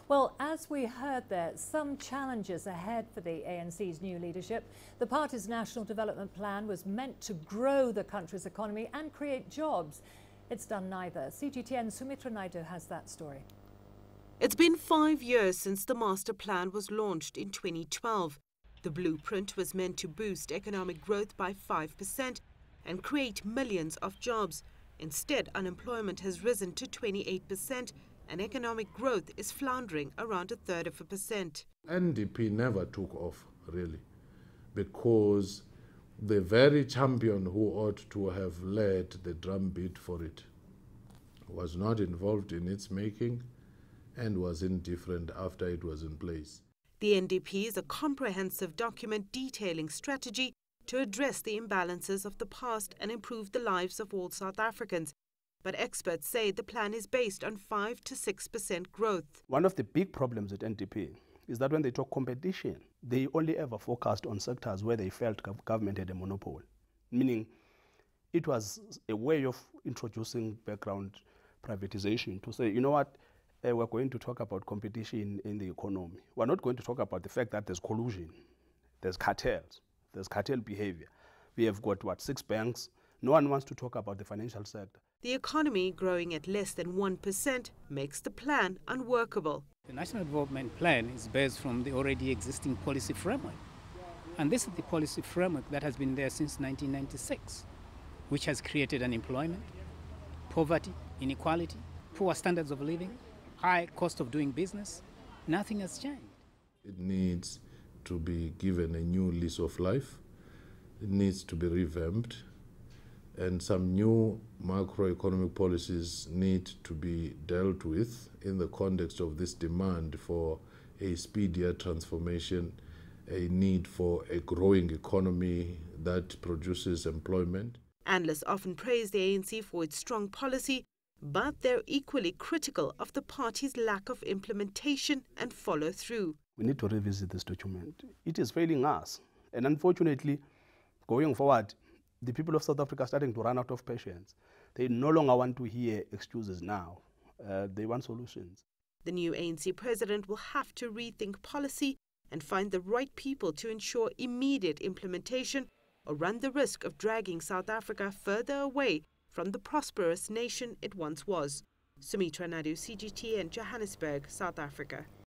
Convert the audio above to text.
Well, as we heard there, some challenges ahead for the ANC's new leadership. The party's National Development Plan was meant to grow the country's economy and create jobs. It's done neither. CGTN Sumitra Nydoo has that story. It's been 5 years since the master plan was launched in 2012. The blueprint was meant to boost economic growth by 5% and create millions of jobs. Instead, unemployment has risen to 28%. And economic growth is floundering around 1/3%. NDP never took off, really, because the very champion who ought to have led the drumbeat for it was not involved in its making and was indifferent after it was in place. The NDP is a comprehensive document detailing strategy to address the imbalances of the past and improve the lives of all South Africans. But experts say the plan is based on 5 to 6% growth. One of the big problems with NDP is that when they talk competition, they only ever focused on sectors where they felt government had a monopoly, meaning it was a way of introducing background privatization to say, you know what, we're going to talk about competition in the economy. We're not going to talk about the fact that there's collusion, there's cartels, there's cartel behavior. We have got, 6 banks. No one wants to talk about the financial sector. The economy growing at less than 1% makes the plan unworkable. The National Development Plan is based from the already existing policy framework. And this is the policy framework that has been there since 1996, which has created unemployment, poverty, inequality, poor standards of living, high cost of doing business. Nothing has changed. It needs to be given a new lease of life. It needs to be revamped. And some new macroeconomic policies need to be dealt with in the context of this demand for a speedier transformation, a need for a growing economy that produces employment. Analysts often praise the ANC for its strong policy, but they're equally critical of the party's lack of implementation and follow-through. We need to revisit this document. It is failing us. And unfortunately, going forward, the people of South Africa are starting to run out of patience. They no longer want to hear excuses now. They want solutions. The new ANC president will have to rethink policy and find the right people to ensure immediate implementation or run the risk of dragging South Africa further away from the prosperous nation it once was. Sumitra Nydoo, CGTN, Johannesburg, South Africa.